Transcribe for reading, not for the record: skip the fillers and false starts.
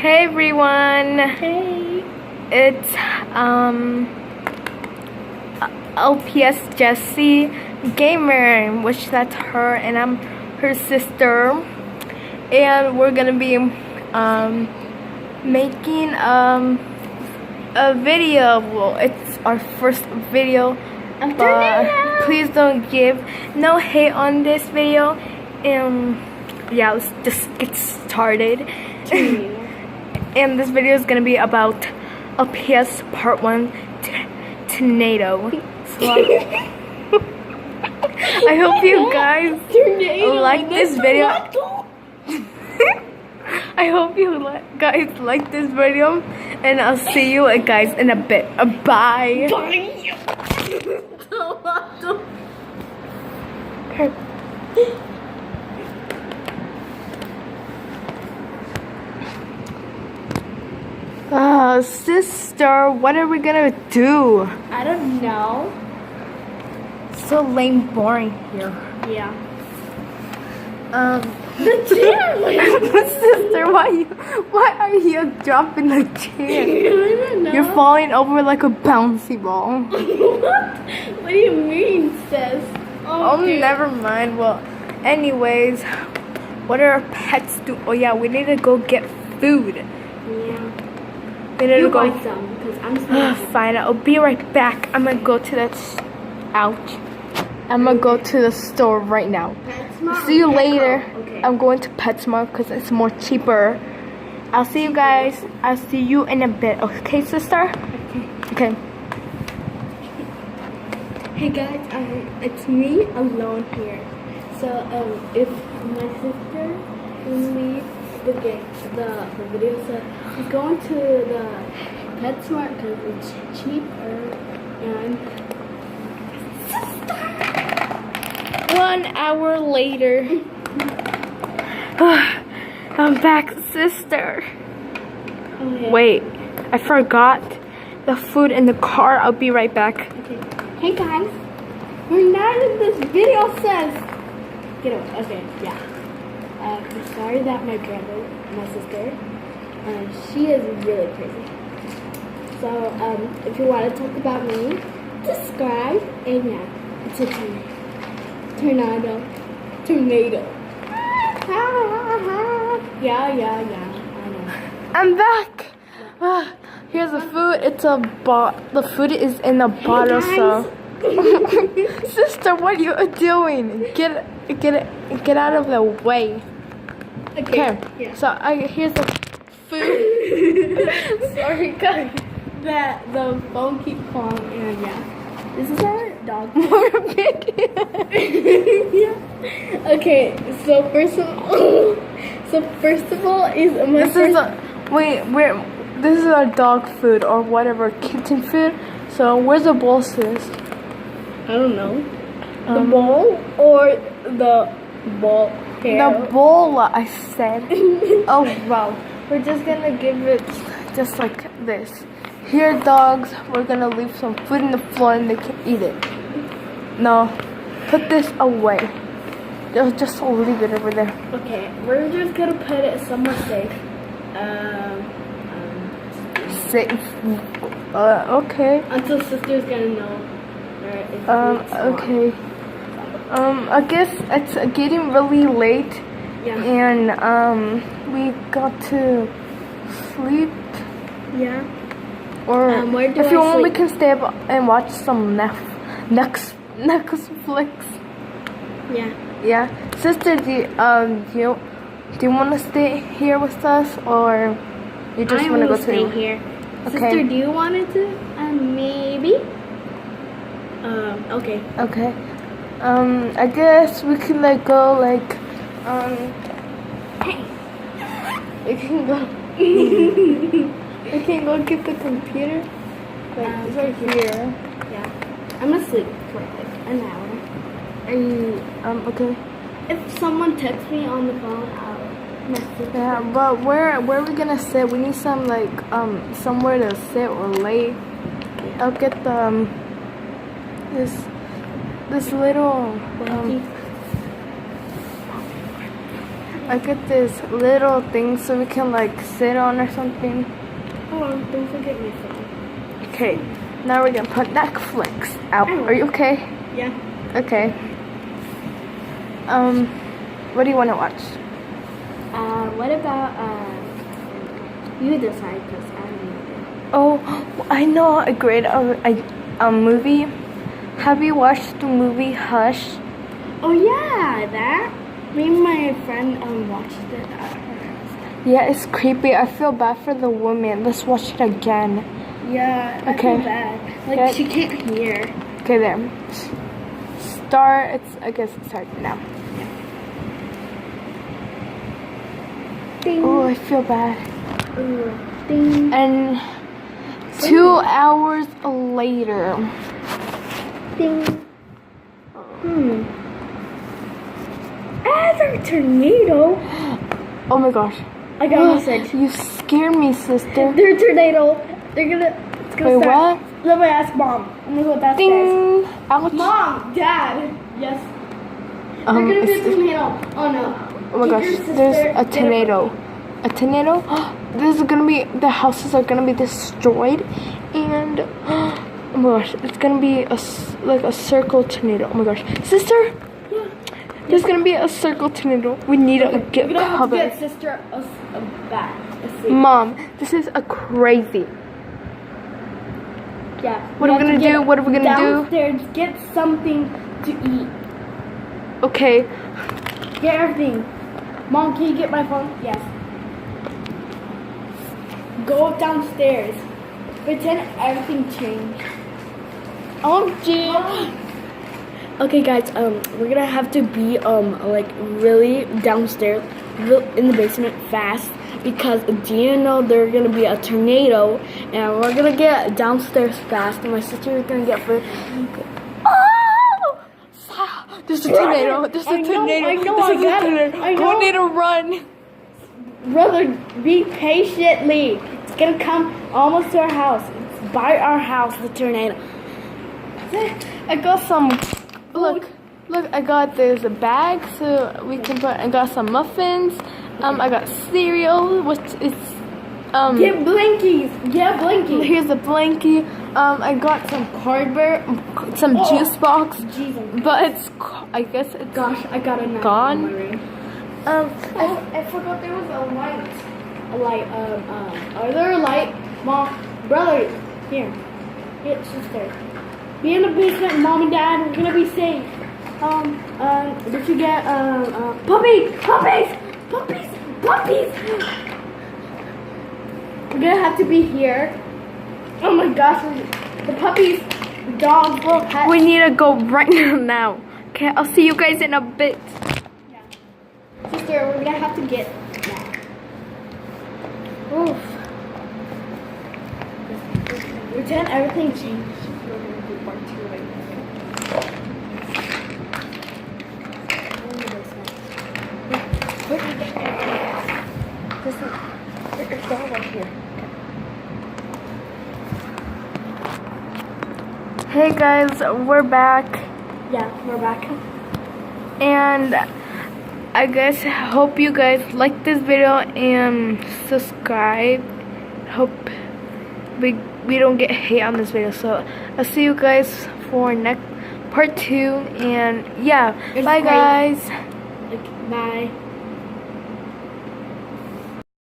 Hey everyone. Hey. It's LPS Jessie Gamer, which that's her, and I'm her sister, and we're gonna be making a video. Well, it's our first video, but please don't give no hate on this video. Yeah, let's just get started. And this video is gonna be about LPS Part 1 tornado. So, I hope you guys like this video. I hope you guys like this video, and I'll see you guys in a bit. Bye. Sister, what are we gonna do? I don't know. So lame, boring here. Yeah. Sister, why are you dropping the chair? I don't know. You're falling over like a bouncy ball. What do you mean, sis? Oh, never mind. Well, anyways, what are our pets do? Oh yeah, we need to go get food. Yeah. We need to go. Buy some, because I'm starving. Fine, I'll be right back. I'm gonna go to ouch. I'm gonna go to the store right now. See you later. Okay. I'm going to PetSmart because it's more cheaper. I'll see you guys. I'll see you in a bit. Okay, sister? Okay. Hey guys, it's me alone here. So if my sister leaves the video, so she's going to the PetSmart because it's cheaper and. 1 hour later. I'm back, sister. Okay. Wait, I forgot the food in the car. I'll be right back. Okay. Hey guys, we're not in this video, says. Get away. Okay, yeah. I'm sorry that my sister, she is really crazy. So, if you want to talk about me, subscribe, and yeah, it's a tornado. Yeah, I know. I'm back. Here's the food. It's the food is in a bottle, so. Sister, what are you doing? Get out of the way. Okay. Yeah. So here's the food. Sorry, guys. The phone keeps calling, and yeah. This is our dog. Morbid. Yeah. Okay, so first of all is my this is our dog food or whatever, kitten food. So where's the bowl, sis? I don't know. The bowl or the ball hair? The bowl, I said. Oh wow. We're just gonna give it just like this. Here, dogs, we're gonna leave some food in the floor and they can eat it. No, put this away. Just leave it over there. Okay, we're just gonna put it somewhere safe. Safe. Okay. Until sister's gonna know where it's okay. I guess it's getting really late. Yeah. And we got to sleep. Yeah. Or where do if I you want, we sleep? can stay up and watch some Netflix. Yeah. Yeah, sister, do you want to stay here with us, or you just want to go to stay here? Okay. Sister, do you want it to? Maybe. Okay. Okay. I guess we can go Hey. we can go. We can go get the computer. It's right here. Yeah. I'm gonna sleep for like an hour. And okay. If someone texts me on the phone, I'll message. Yeah, but where are we gonna sit? We need some somewhere to sit or lay. I'll get the this little I get this little thing so we can like sit on or something. Hold on, don't forget my phone. Okay, now we're gonna put Netflix out. Are you okay? Yeah. Okay. What do you want to watch? What about, you decide, because I don't know. Oh, I know a great movie. Have you watched the movie Hush? Oh yeah, that. Me and my friend watched it at her house. Yeah, it's creepy. I feel bad for the woman. Let's watch it again. Yeah, I Okay. feel bad. Like, Yeah. she can't hear. Okay, there. Start. I guess it started now. Ding. Oh, I feel bad. Ooh, ding. And 2 hours later. Ding. As a tornado. Oh my gosh. I got a message. You scared me, sister. They're a tornado. It's gonna Wait, start. what? Let me ask mom. I'm gonna go with that. Ding. Ouch. Mom, dad. Yes. They're gonna be a it's- tornado. Oh no. Oh my Get gosh, your sister, there's a get tornado. A tornado? This is gonna be, the houses are gonna be destroyed. And, oh my gosh, it's gonna be like a circle tornado. Oh my gosh. Sister, there's gonna be a circle tornado. We need to get We're gonna have to covered. get sister a bat. A seat. Mom, this is a crazy. Yeah. What are we have to gonna get do? What are we gonna do? downstairs, get something to eat. Okay. Get everything. Mom, can you get my phone? Yes. Go downstairs. Pretend everything changed. Oh, gee. Okay, guys. We're gonna have to be like really downstairs, in the basement fast because do you know there's gonna be a tornado and we're gonna get downstairs fast and my sister is gonna get food. Oh! There's a tornado. There's a I know, tornado. I know, This I is a got it. tornado. I know. We need to run. Brother, be patiently. It's gonna come almost to our house. It's by our house, the tornado. I got some. Look, I got this bag so we can put. I got some muffins. I got cereal, which is Get blinkies. Get blinkies. Here's a blankie. I got some cardboard, some Oh. juice box, Jesus. but I guess it's Gosh, I got a knife Gone? in my room. I forgot there was a light. A light. Are there a light? Mom, brother, here. Get sister. Be in the basement, mom and dad. We're gonna be safe. Did you get puppies? We're gonna have to be here. Oh my gosh, the puppies, dogs, little pets. We need to go right now. Okay, I'll see you guys in a bit. Sister, we're gonna have to get that. Oof. Pretend everything changed. We're gonna do part 2 right now. In the basement. Where did you get There's a dog right here. Hey guys, we're back. Yeah, we're back. And I guess hope you guys like this video and subscribe. Hope we don't get hate on this video. So I'll see you guys for next part 2. And yeah, It's bye great. guys. Bye.